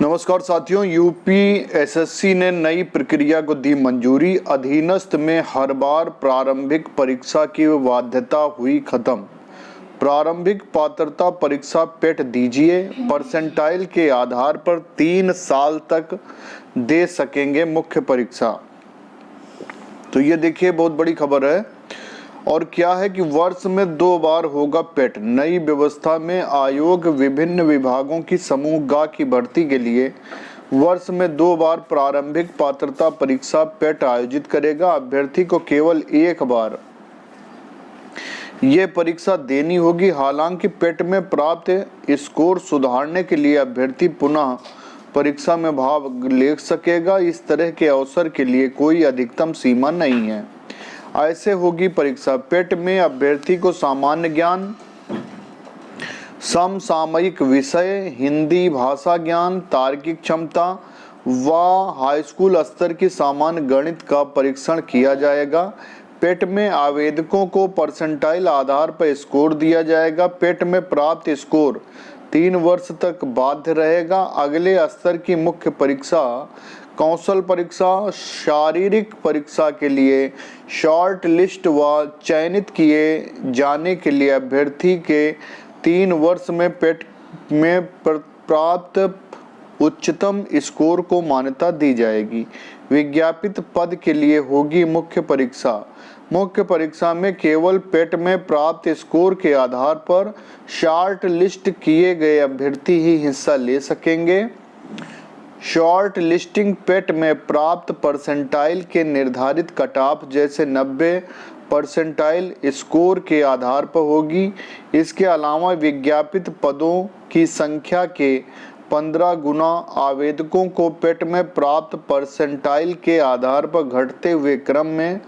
नमस्कार साथियों, UP SSC ने नई प्रक्रिया को दी मंजूरी। अधीनस्थ में हर बार प्रारंभिक परीक्षा की बाध्यता हुई खत्म। प्रारंभिक पात्रता परीक्षा पेट दीजिए, परसेंटाइल के आधार पर 3 साल तक दे सकेंगे मुख्य परीक्षा। तो ये देखिए बहुत बड़ी खबर है। और क्या है कि वर्ष में 2 बार होगा पेट। नई व्यवस्था में आयोग विभिन्न विभागों की समूह ग की भर्ती के लिए वर्ष में 2 बार प्रारंभिक पात्रता परीक्षा पेट आयोजित करेगा। अभ्यर्थी को केवल एक बार ये परीक्षा देनी होगी। हालांकि पेट में प्राप्त स्कोर सुधारने के लिए अभ्यर्थी पुनः परीक्षा में भाग ले सकेगा। इस तरह के अवसर के लिए कोई अधिकतम सीमा नहीं है। ऐसे होगी परीक्षा। पेट में अभ्यर्थी को सामान्य ज्ञान, समसामयिक विषय, हिंदी भाषा ज्ञान, तार्किक क्षमता व हाई स्कूल स्तर की सामान्य गणित का परीक्षण किया जाएगा। पेट में आवेदकों को परसेंटाइल आधार पर स्कोर दिया जाएगा। पेट में प्राप्त स्कोर 3 वर्ष तक बाध्य रहेगा। अगले स्तर की मुख्य परीक्षा कौशल परीक्षा, शारीरिक परीक्षा के लिए शॉर्ट लिस्ट व चयनित किए जाने के लिए अभ्यर्थी के 3 वर्ष में पेट में प्राप्त उच्चतम स्कोर को मान्यता दी जाएगी। विज्ञापित पद के लिए होगी मुख्य परीक्षा। मुख्य परीक्षा में केवल पेट में प्राप्त स्कोर के आधार पर शॉर्ट लिस्ट किए गए अभ्यर्थी ही हिस्सा ले सकेंगे। शॉर्ट लिस्टिंग पेट में प्राप्त परसेंटाइल के निर्धारित कट ऑफ जैसे 90 परसेंटाइल स्कोर के आधार पर होगी। इसके अलावा विज्ञापित पदों की संख्या के 15 गुना आवेदकों को पेट में प्राप्त परसेंटाइल के आधार पर घटते हुए क्रम में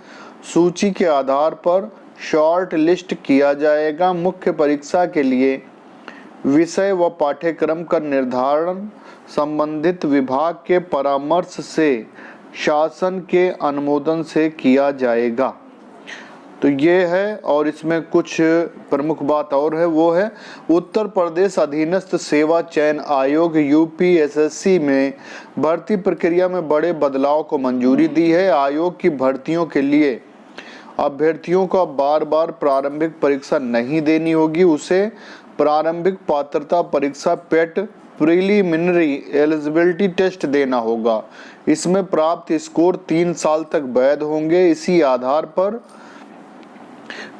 सूची के आधार पर शॉर्ट लिस्ट किया जाएगा। मुख्य परीक्षा के लिए विषय व पाठ्यक्रम का निर्धारण संबंधित विभाग के परामर्श से शासन के अनुमोदन से किया जाएगा। तो ये है। और इसमें कुछ प्रमुख बात और है, वो है उत्तर प्रदेश अधीनस्थ सेवा चयन आयोग यूपीएसएससी में भर्ती प्रक्रिया में बड़े बदलाव को मंजूरी दी है। आयोग की भर्तियों के लिए अभ्यर्थियों को बार बार प्रारंभिक परीक्षा नहीं देनी होगी। उसे प्रारंभिक पात्रता परीक्षा पेट प्रीलिमिनरी एलिजिबिलिटी टेस्ट देना होगा। इसमें प्राप्त स्कोर 3 साल तक वैध होंगे। इसी आधार पर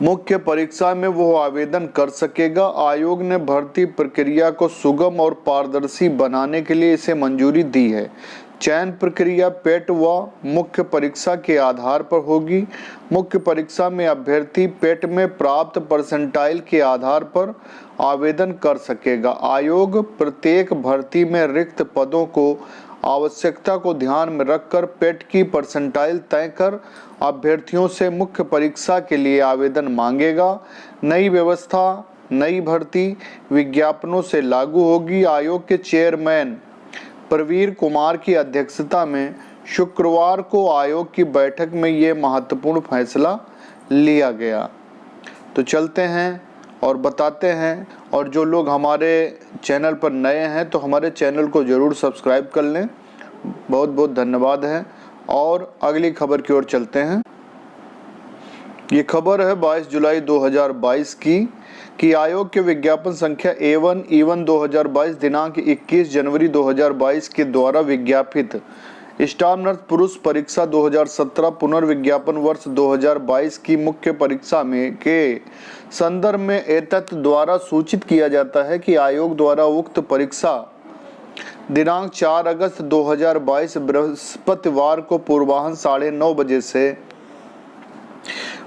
मुख्य परीक्षा में वो आवेदन कर सकेगा। आयोग ने भर्ती प्रक्रिया को सुगम और पारदर्शी बनाने के लिए इसे मंजूरी दी है। चयन प्रक्रिया पेट व मुख्य परीक्षा के आधार पर होगी। मुख्य परीक्षा में अभ्यर्थी पेट में प्राप्त परसेंटाइल के आधार पर आवेदन कर सकेगा। आयोग प्रत्येक भर्ती में रिक्त पदों को आवश्यकता को ध्यान में रखकर पेट की परसेंटाइल तय कर अभ्यर्थियों से मुख्य परीक्षा के लिए आवेदन मांगेगा। नई व्यवस्था नई भर्ती विज्ञापनों से लागू होगी। आयोग के चेयरमैन प्रवीर कुमार की अध्यक्षता में शुक्रवार को आयोग की बैठक में ये महत्वपूर्ण फैसला लिया गया। तो चलते हैं और बताते हैं। और जो लोग हमारे चैनल पर नए हैं तो हमारे चैनल को ज़रूर सब्सक्राइब कर लें। बहुत बहुत धन्यवाद है। और अगली खबर की ओर चलते हैं। ये खबर है 22 जुलाई 2022 की आयोग के विज्ञापन संख्या A1 2022 दिनांक 21 जनवरी 2022 के द्वारा विज्ञापित स्टाफ नर्स पुरुष परीक्षा 2017 पुनर्विज्ञापन वर्ष 2022 की मुख्य परीक्षा में के संदर्भ में एतत् द्वारा सूचित किया जाता है कि आयोग द्वारा उक्त परीक्षा दिनांक 4 अगस्त 2022 बृहस्पतिवार को पूर्वाह्न 9:30 बजे से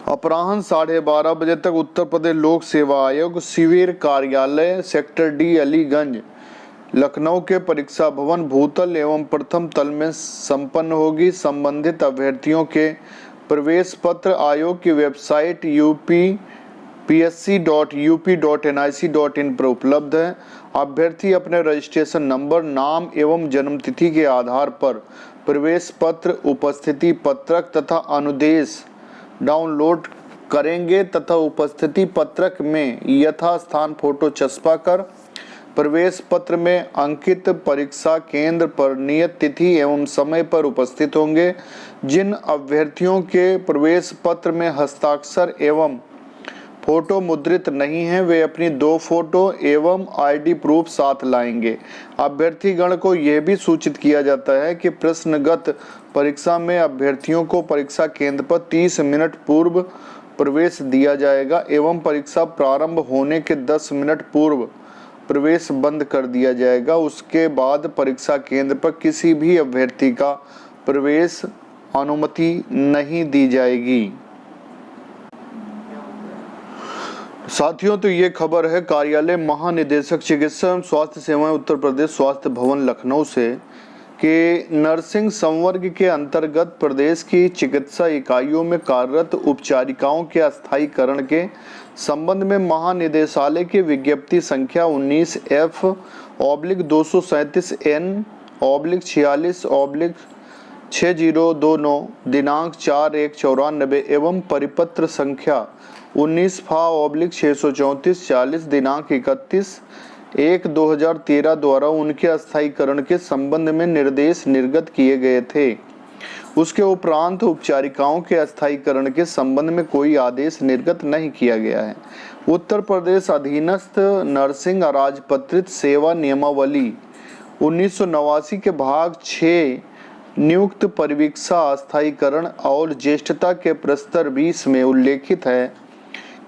अपराह्न 12:30 बजे तक उत्तर प्रदेश लोक सेवा आयोग शिविर कार्यालय सेक्टर डी अलीगंज लखनऊ के परीक्षा भवन भूतल एवं प्रथम तल में संपन्न होगी। संबंधित अभ्यर्थियों के प्रवेश पत्र आयोग की वेबसाइट upsc.up.nic.in पर उपलब्ध है। अभ्यर्थी अपने रजिस्ट्रेशन नंबर, नाम एवं जन्मतिथि के आधार पर प्रवेश पत्र, उपस्थिति पत्रक तथा अनुदेश डाउनलोड करेंगे तथा उपस्थिति पत्रक में यथास्थान फोटो चस्पा कर प्रवेश पत्र में अंकित परीक्षा केंद्र पर नियत तिथि एवं समय पर उपस्थित होंगे। जिन अभ्यर्थियों के प्रवेश पत्र में हस्ताक्षर एवं फोटो मुद्रित नहीं है वे अपनी 2 फोटो एवं आईडी प्रूफ साथ लाएंगे। अभ्यर्थीगण को यह भी सूचित किया जाता है कि प्रश्नगत परीक्षा में अभ्यर्थियों को परीक्षा केंद्र पर 30 मिनट पूर्व प्रवेश दिया जाएगा एवं परीक्षा प्रारंभ होने के 10 मिनट पूर्व प्रवेश बंद कर दिया जाएगा। उसके बाद परीक्षा केंद्र पर किसी भी अभ्यर्थी का प्रवेश अनुमति नहीं दी जाएगी। साथियों, तो ये खबर है कार्यालय महानिदेशक चिकित्सा एवं स्वास्थ्य सेवाएं उत्तर प्रदेश स्वास्थ्य भवन लखनऊ से कि नर्सिंग संवर्ग के अंतर्गत प्रदेश की चिकित्सा इकाइयों में कार्यरत उपचारिकाओं के अस्थायीकरण के संबंध में महानिदेशालय की विज्ञप्ति संख्या 19F/237N/46/6029 दिनांक 4/1/94 एवं परिपत्र संख्या 19/634/40 दिनांक 31/1/2013 द्वारा उनके अस्थायीकरण के संबंध में निर्देश निर्गत किए गए थे। उसके उपरांत उपचारिकाओं के अस्थायीकरण के संबंध में कोई आदेश निर्गत नहीं किया गया है। उत्तर प्रदेश अधीनस्थ नर्सिंग अराजपत्रित सेवा नियमावली 1989 के भाग 6 नियुक्त परिवीक्षा अस्थायीकरण और ज्येष्ठता के प्रस्तर 20 में उल्लेखित है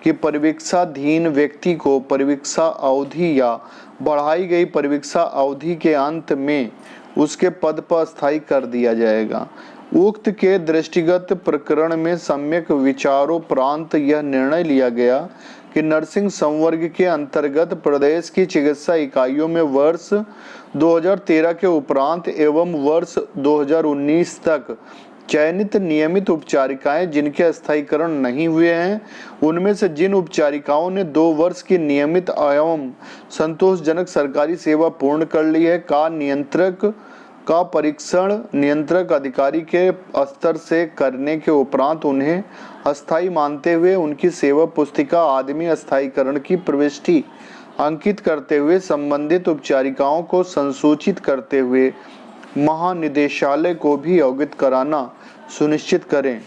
कि परिवीक्षाधीन व्यक्ति को परिवीक्षा अवधि या बढ़ाई गई परिवीक्षा अवधि के अंत में उसके पद पर स्थायी कर दिया जाएगा। उक्त के दृष्टिगत प्रकरण में सम्यक विचारोपरांत यह निर्णय लिया गया कि नर्सिंग संवर्ग के अंतर्गत प्रदेश की चिकित्सा इकाइयों में वर्ष 2013 के उपरांत एवं वर्ष 2019 तक चयनित नियमित उपचारिकाएं जिनके अस्थायीकरण नहीं हुए हैं, उनमें से जिन उपचारिकाओं ने 2 वर्ष की नियमित एवं संतोषजनक सरकारी सेवा पूर्ण कर ली है, का नियंत्रक का परीक्षण नियंत्रक अधिकारी के स्तर से करने के उपरांत उन्हें अस्थायी मानते हुए उनकी सेवा पुस्तिका आदमी अस्थायीकरण की प्रविष्टि अंकित करते हुए संबंधित उपचारिकाओं को संसूचित करते हुए महानिदेशालय को भी अवगत कराना सुनिश्चित करें।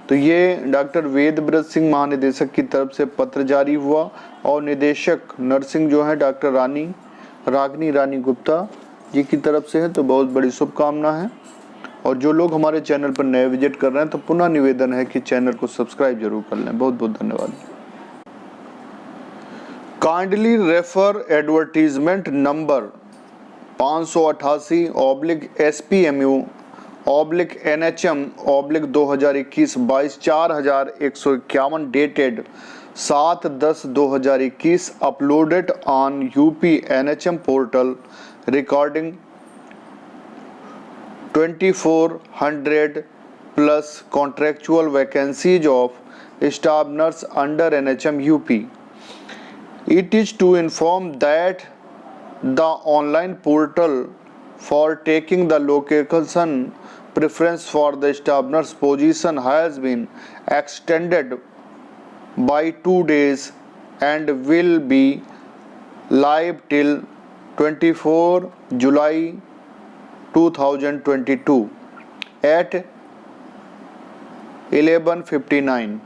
तो ये डॉक्टर वेदव्रत सिंह महानिदेशक की तरफ से पत्र जारी हुआ और निदेशक नर्सिंग जो है डॉक्टर रागिनी रानी गुप्ता जी की तरफ से है। तो बहुत बड़ी शुभकामना है। और जो लोग हमारे चैनल पर नए विजिट कर रहे हैं तो पुनः निवेदन है कि चैनल को सब्सक्राइब जरूर कर लें। बहुत बहुत धन्यवाद। Kindly refer advertisement number 588/SPMU/NHM/2021 4151 dated 7/10/2021 uploaded on UP NHM portal regarding 2400 plus contractual vacancies of staff nurse under NHM UP. It is to inform that the online portal for taking the location preference for the staff nurse position has been extended by 2 days and will be live till 24 July 2022 at 11:59।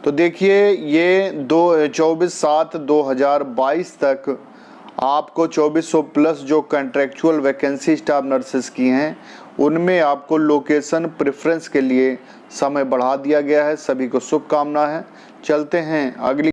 तो देखिए ये 24/7/2022 तक आपको 2400 plus जो contractual vacancy staff nurses की हैं उनमें आपको लोकेशन प्रेफरेंस के लिए समय बढ़ा दिया गया है। सभी को शुभकामना है। चलते हैं अगली